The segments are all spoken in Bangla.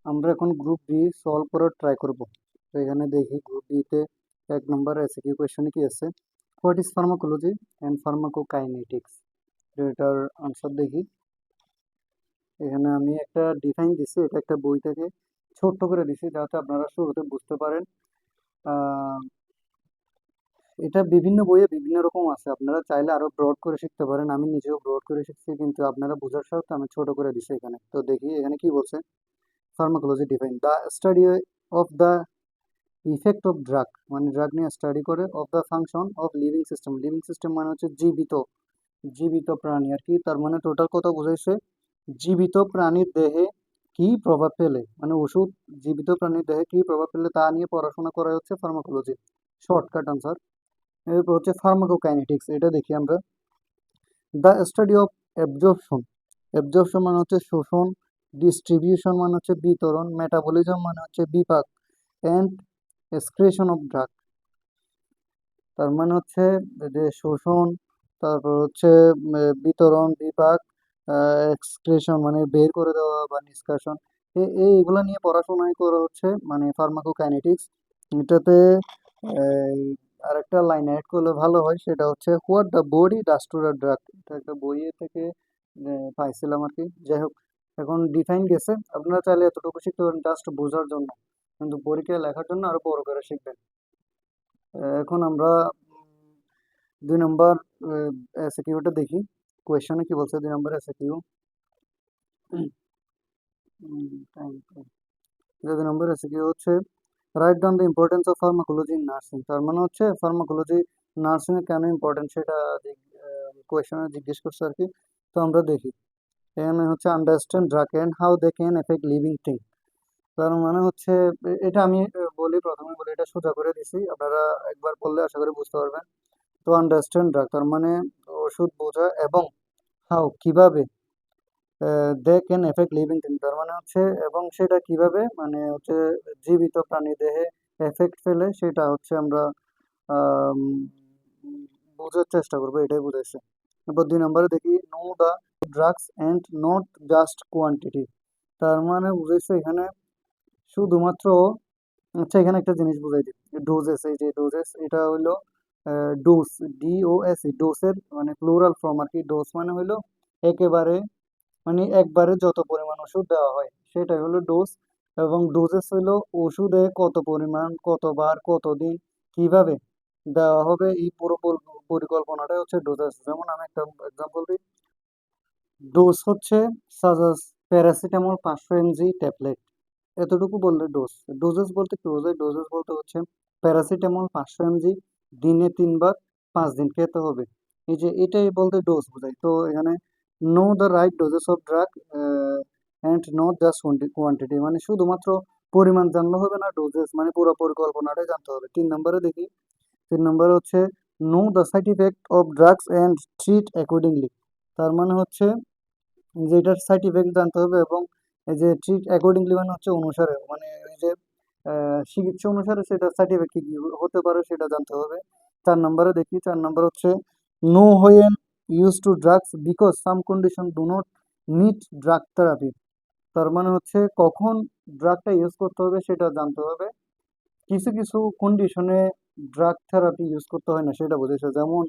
আমরা এখন গ্রুপ বি সলভ করার ট্রাই করব। তো এখানে দেখি গ্রুপ বিতে 1 নম্বর এসএকিউ কোয়েশ্চেনে কি আছে, what is pharmacology and pharmacokinetics. এটার আনসার দেখি। এখানে আমি একটা ডিফাইন দিছি, এটা একটা বই থেকে ছোট্ট করে দিছি যাতে আপনারা শুরুতে বুঝতে পারেন। আহ, এটা বিভিন্ন বইয়ে বিভিন্ন রকম আছে, আপনারা চাইলে আরো ব্রড করে শিখতে পারেন। আমি নিজেও ব্রড করে শিখছি, কিন্তু আপনারা বোঝার স্বার্থে আমি ছোট করে দিছি এখানে। তো দেখি এখানে কি বলছে। Pharmacology define the study of the effect of drug, মানে ড্রাগ নিয়ে স্টাডি করে, of the function of living system. Living system মানে হচ্ছে জীবিত, জীবিত প্রাণী আর কি। তার মানে টোটাল কথা বুঝাইছে জীবিত প্রাণীর দেহে কি প্রভাব ফেলে, মানে ওষুধ জীবিত প্রাণীর দেহে কি প্রভাব ফেলে তা নিয়ে পড়াশোনা করা হচ্ছে ফার্মাকোলজি। Shortcut answer. এরপর হচ্ছে ফার্মাকোকাইনেটিক্স, এটা দেখি আমরা। The study of absorption, absorption মানে হচ্ছে শোষণ, ডিস্ট্রিবিউশন মানে হচ্ছে বিতরণ, মেটাবলিজম মানে হচ্ছে বিপাক, অ্যান্ড এক্সক্রেশন অফ ড্রাগ। তার মানে হচ্ছে যে শোষণ, তারপর হচ্ছে বিতরণ, বিপাক, এক্সক্রেশন মানে বের করে দেওয়া বা নিষ্কাশন। এইগুলা নিয়ে পড়াশোনাই করা হচ্ছে মানে ফার্মাকোকাইনেটিক্স। এটাতে আরেকটা লাইন অ্যাড করলে ভালো হয়, সেটা হচ্ছে what the body does to the drug. এটা একটা বইয়ে থেকে পাইছিলাম আর কি। যাই হোক, এখন ডিফাইন গেছে, আপনারা চাইলে এতটুকু শিখতে পারেন জাস্ট বোঝার জন্য, কিন্তু পরীক্ষায় লেখার জন্য আরো বড় করে শিখবেন। এখন আমরা 2 নম্বর এসএকিউটা দেখি। কোয়েশ্চনে কি বলছে 2 নম্বর এসএকিউ। 2 নম্বর এসএকিউ হচ্ছে write down the importance of pharmacology in nursing. তার মানে হচ্ছে ফার্মাকোলজি নার্সিং এ কেন ইম্পর্টেন্ট সেটা কোয়েশ্চনে জিজ্ঞেস করছে আর কি। তো আমরা দেখি এখানে হচ্ছে understand drug and how they can affect living thing. তার মানে হচ্ছে এটা আমি বলি, প্রথমে বলি, এটা সোজা করে দিছি, আপনারা একবার পড়লে আশা করি বুঝতে পারবেন। তো আন্ডারস্ট্যান্ড ড্রাগ তার মানে ওষুধ বোঝা, এবং হাউ কিভাবে, they can affect living thing তার মানে হচ্ছে এবং সেটা কিভাবে মানে হচ্ছে জীবিত প্রাণী দেহে এফেক্ট ফেলে সেটা হচ্ছে আমরা আম, বোঝার চেষ্টা করবো, এটাই বুঝাইছে। এরপর 2 নম্বরে দেখি know the drugs and not just quantity. তার মানে বুঝাইছে এখানে শুধুমাত্র, আচ্ছা এখানে একটা জিনিস বুঝাই দিই, ডোজেস, এই যে ডোজেস এটা হইলো ডোজ, DOS, ডোসের মানে প্লুরাল ফর্ম আর কি। ডোজ মানে হইলো একেবারে, মানে একবারে যত পরিমাণ ওষুধ দেওয়া হয় সেটাই হলো ডোজ। এবং ডোজেস হইলো ওষুধে কত পরিমাণ, কতবার, কতদিন, কিভাবে দেওয়া হবে, এই পুরো পরিকল্পনাটাই হচ্ছে ডোজেস। যেমন আমি একটা এক্সাম্পল দিই, ডোজ হচ্ছে সাজাস প্যারাসিটামল 500 mg ট্যাবলেট, এতটুকু বললে ডোজ। ডোজেস বলতে কি বোঝায়, ডোজেস বলতে হচ্ছে প্যারাসিটামল 500 mg দিনে 3 বার 5 দিন খেতে হবে, এই যে এটাই বলতে ডোজ বোঝায়। তো এখানে know the right doses of drug and not just quantity, মানে শুধুমাত্র পরিমাণ জানলে হবে না, ডোজেস মানে পুরো পরিকল্পনাটাই জানতে হবে। 3 নম্বরে দেখি, 3 নম্বরে হচ্ছে know the side effect of drugs and treat accordingly. তার মানে হচ্ছে যে এটার সাইড ইফেক্ট জানতে হবে, এবং এই যে ট্রিট অ্যাকর্ডিংলি মানে হচ্ছে অনুসারে, মানে এই যে চিকিৎসা অনুসারে সেটা সাইড ইফেক্ট কি কি হতে পারে সেটা জানতে হবে। 4 নম্বরে দেখি, 4 নম্বর হচ্ছে no when use to drugs because some condition do not need drug therapy. তার মানে হচ্ছে কখন ড্রাগটা ইউজ করতে হবে সেটা জানতে হবে। কিছু কিছু কন্ডিশনে ড্রাগ থেরাপি ইউজ করতে হয় না সেটা বুঝেছে, যেমন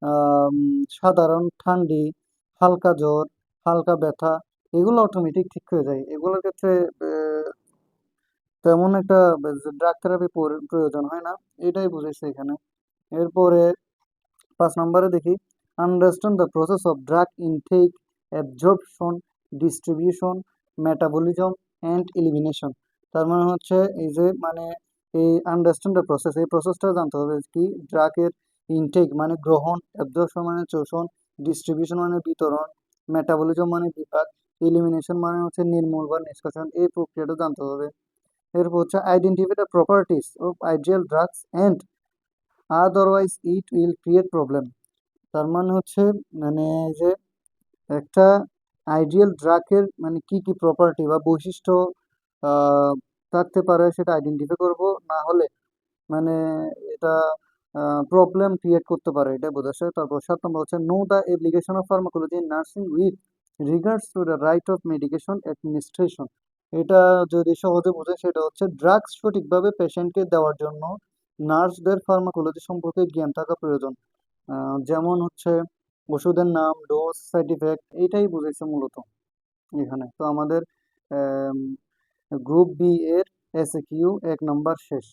আম, সাধারণ ঠান্ডি, হালকা জ্বর, হালকা ব্যথা, এগুলো অটোমেটিক ঠিক হয়ে যায়। এগুলোর ক্ষেত্রে আহ, তেমন একটা ড্রাগ থেরাপি প্রয়োজন হয় না, এটাই বুঝেছে এখানে। এরপরে 5 নম্বরে দেখি understand the process of drug intake, absorption, distribution, metabolism and elimination. তার মানে হচ্ছে এই যে মানে এই আন্ডারস্ট্যান্ড দ্য প্রসেস, এই প্রসেসটা জানতে হবে কি, ড্রাগের ইনটেক মানে গ্রহণ, অ্যাবজর্পশন মানে শোষণ, ডিস্ট্রিবিউশন মানে বিতরণ, মেটাবলিজম মানে বিপাক, এলিমিনেশন মানে হচ্ছে নির্মূল বা নিষ্কাশন, এই প্রক্রিয়াটা জানতে হবে। এরপর হচ্ছে identify the properties of ideal drugs and otherwise it will create problem. তার মানে হচ্ছে মানে এই যে একটা আইডিয়াল ড্রাগের মানে কি কি প্রপার্টি বা বৈশিষ্ট্য আহ, থাকতে পারে সেটা আইডেন্টিফাই করব, না হলে মানে এটা প্রবলেম ক্রিয়েট করতে পারে, এটা বোঝাচ্ছে। তারপর 7 নম্বর হচ্ছে know the application of pharmacology in nursing with regards to the right of medication administration. এটা যদি সহজে বোঝে সেটা হচ্ছে ড্রাগস সঠিকভাবে পেশেন্টকে দেওয়ার জন্য নার্সদের ফার্মাকোলজি সম্পর্কে জ্ঞান থাকা প্রয়োজন। যেমন হচ্ছে ওষুধের নাম, ডোজ, সাইড ইফেক্ট, এইটাই বুঝেছে মূলত এখানে। তো আমাদের গ্রুপ বি এর এসএকিউ 1 নাম্বার শেষ।